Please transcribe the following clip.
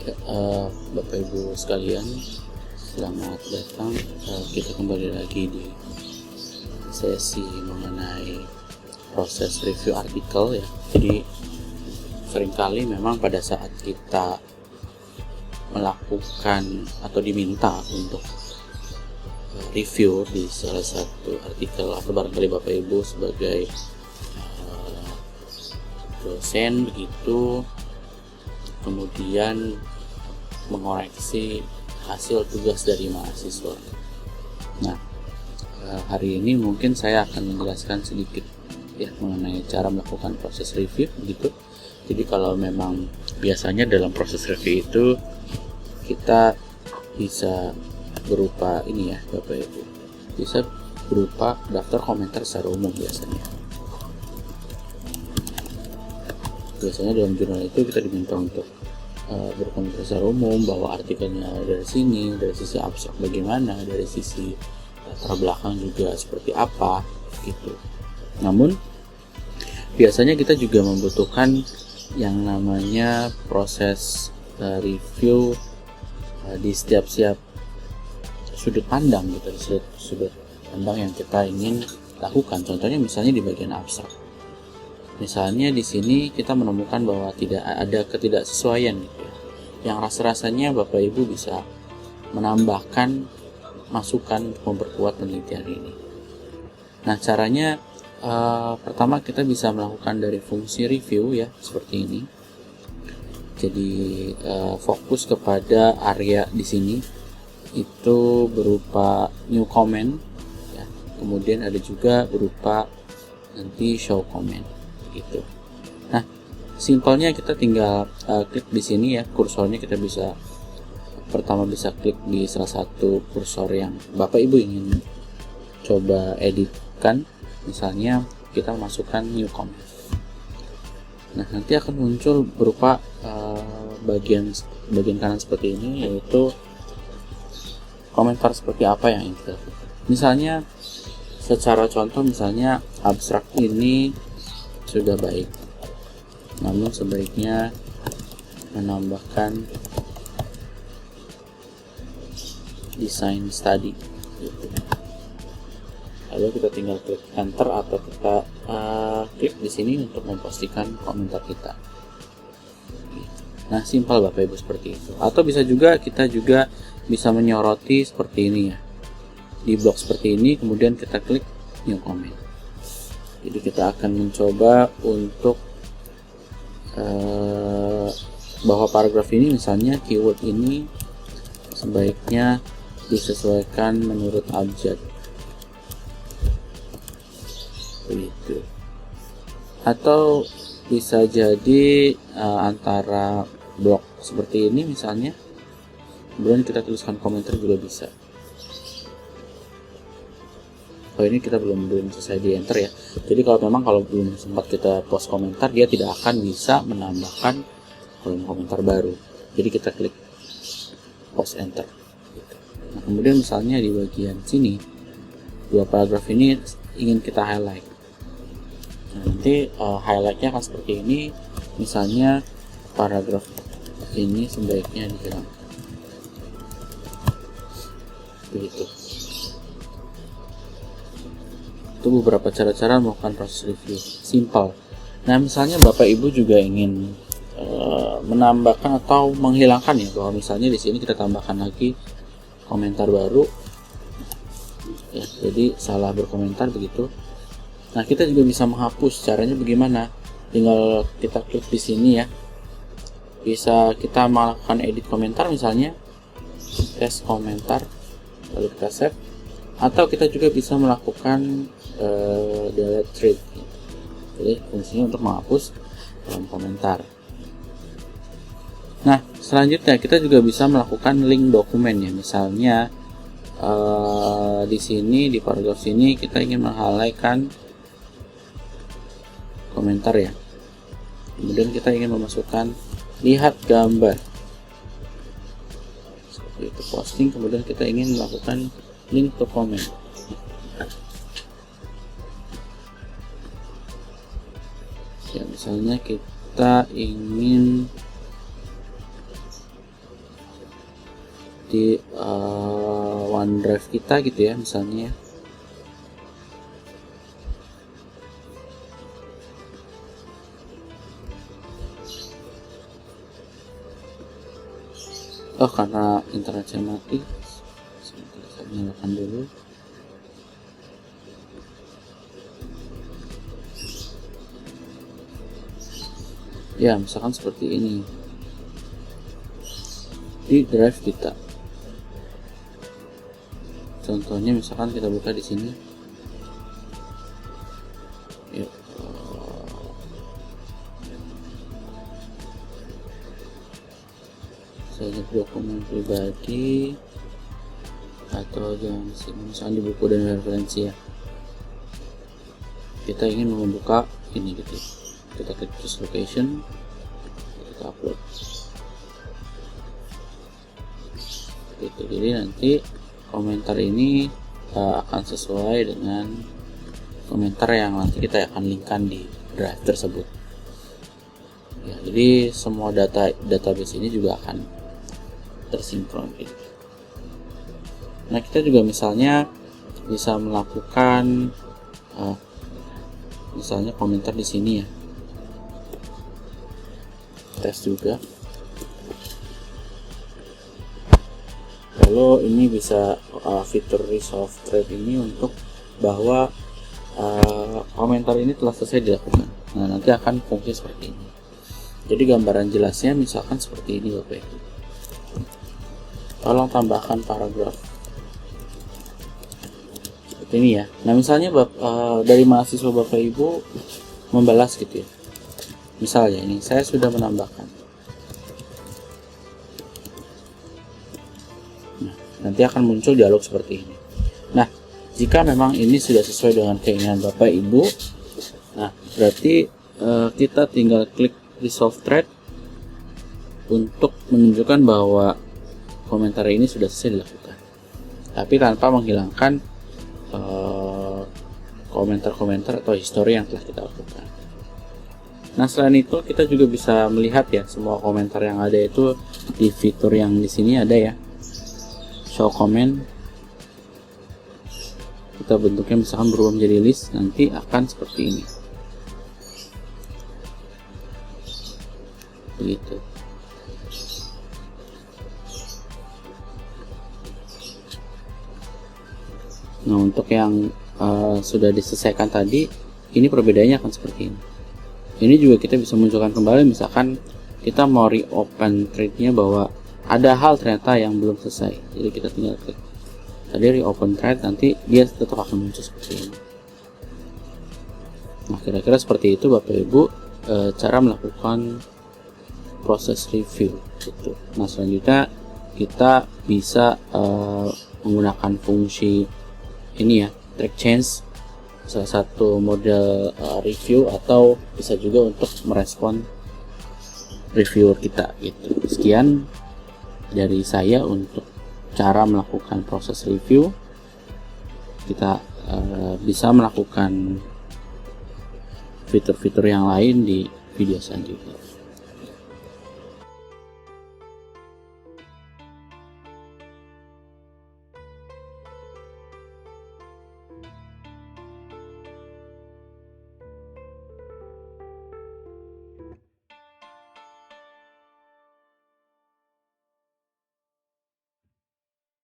Bapak Ibu sekalian, selamat datang. Kita kembali lagi di sesi mengenai proses review artikel ya. Jadi seringkali memang pada saat kita melakukan atau diminta untuk review di salah satu artikel, atau barangkali Bapak Ibu sebagai dosen begitu, kemudian mengoreksi hasil tugas dari mahasiswa. Nah, hari ini mungkin saya akan menjelaskan sedikit ya mengenai cara melakukan proses review begitu. Jadi kalau memang biasanya dalam proses review itu kita bisa berupa ini ya Bapak Ibu, bisa berupa daftar komentar secara umum biasanya. Biasanya dalam jurnal itu kita diminta untuk berkomentar secara umum bahwa artikelnya dari sini, dari sisi abstrak bagaimana, dari sisi latar belakang juga seperti apa gitu. Namun biasanya kita juga membutuhkan yang namanya proses review di setiap sudut pandang gitu, sudut pandang yang kita ingin lakukan. Contohnya misalnya di bagian abstrak. Misalnya di sini kita menemukan bahwa tidak ada ketidaksesuaian gitu ya, yang rasa-rasanya Bapak Ibu bisa menambahkan masukan untuk memperkuat penelitian ini. Nah, caranya pertama kita bisa melakukan dari fungsi review ya, seperti ini. Jadi fokus kepada area di sini itu berupa new comment ya. Kemudian ada juga berupa nanti show comment gitu. Nah, simpelnya kita tinggal klik di sini ya, kursornya kita bisa pertama bisa klik di salah satu kursor yang Bapak Ibu ingin coba editkan. Misalnya kita masukkan new comment. Nah, nanti akan muncul berupa bagian kanan seperti ini, yaitu komentar seperti apa yang ingin kita lakukan. Misalnya secara contoh, misalnya abstrak ini sudah baik, namun sebaiknya menambahkan design study gitu. Lalu kita tinggal klik enter atau kita klik di sini untuk mempostingkan komentar kita. Nah, simpel Bapak Ibu seperti itu. Atau bisa juga kita juga bisa menyoroti seperti ini ya, di blok seperti ini, kemudian kita klik new comment. Jadi kita akan mencoba untuk bahwa paragraf ini misalnya keyword ini sebaiknya disesuaikan menurut abjad begitu. Atau bisa jadi antara blok seperti ini misalnya, kemudian kita tuliskan komentar juga bisa. Oh, ini kita belum selesai di enter ya. Jadi kalau belum sempat kita post komentar, dia tidak akan bisa menambahkan kolom komentar baru. Jadi kita klik post enter. Nah, kemudian misalnya di bagian sini dua paragraf ini ingin kita highlight. Nah, nanti highlightnya akan seperti ini. Misalnya paragraf ini sebaiknya dihilangkan. Begitu. Itu beberapa cara-cara melakukan proses review simple. Nah, misalnya Bapak Ibu juga ingin menambahkan atau menghilangkan ya, bahwa misalnya di sini kita tambahkan lagi komentar baru ya, jadi salah berkomentar begitu. Nah, kita juga bisa menghapus. Caranya bagaimana? Tinggal kita klik di sini ya. Bisa kita melakukan edit komentar, misalnya test komentar, lalu kita save. Atau kita juga bisa melakukan delete thread. Jadi fungsinya untuk menghapus kolom komentar. Nah, selanjutnya kita juga bisa melakukan link dokumen ya. Misalnya di sini di paragraf sini kita ingin meng-highlightkan komentar ya. Kemudian kita ingin memasukkan lihat gambar. Seperti itu, posting, kemudian kita ingin melakukan link to comment. Ya, misalnya kita ingin seperti OneDrive kita gitu ya misalnya. Oh, karena internet saya mati, sebentar saya nyalakan dulu. Ya, misalkan seperti ini di drive kita. Contohnya misalkan kita buka di sini. Ya, saya dokumen pribadi atau jangan sini, misalnya di buku dan referensi ya. Kita ingin membuka ini gitu. Kita klik choose location, kita upload. Gitu. Jadi nanti komentar ini akan sesuai dengan komentar yang nanti kita akan linkkan di drive tersebut. Ya, jadi semua database ini juga akan tersinkron gitu. Nah, kita juga misalnya bisa melakukan misalnya komentar di sini ya. Tes juga. Lalu ini bisa fitur resolve thread ini untuk bahwa komentar ini telah selesai dilakukan. Nah, nanti akan fungsi seperti ini. Jadi gambaran jelasnya misalkan seperti ini Bapak Ibu. Tolong tambahkan paragraf. Seperti ini ya. Nah, misalnya dari mahasiswa Bapak Ibu membalas gitu ya. Misalnya ini saya sudah menambahkan. Nah, nanti akan muncul dialog seperti ini. Nah, jika memang ini sudah sesuai dengan keinginan Bapak Ibu, nah berarti kita tinggal klik resolve thread untuk menunjukkan bahwa komentar ini sudah selesai dilakukan, tapi tanpa menghilangkan komentar-komentar atau histori yang telah kita lakukan. Nah, selain itu kita juga bisa melihat ya semua komentar yang ada itu di fitur yang di sini ada ya, show comment. Kita bentuknya misalkan berubah menjadi list, nanti akan seperti ini. Begitu. Nah, untuk yang sudah diselesaikan tadi, ini perbedaannya akan seperti ini. Ini juga kita bisa munculkan kembali, misalkan kita mau reopen thread-nya bahwa ada hal ternyata yang belum selesai. Jadi kita tinggal klik tadi reopen thread, nanti dia tetap akan muncul seperti ini. Nah, kira-kira seperti itu Bapak Ibu cara melakukan proses review gitu. Nah, selanjutnya kita bisa menggunakan fungsi ini ya, track change, salah satu model review, atau bisa juga untuk merespon reviewer kita gitu. Sekian dari saya untuk cara melakukan proses review. Kita bisa melakukan fitur-fitur yang lain di video selanjutnya.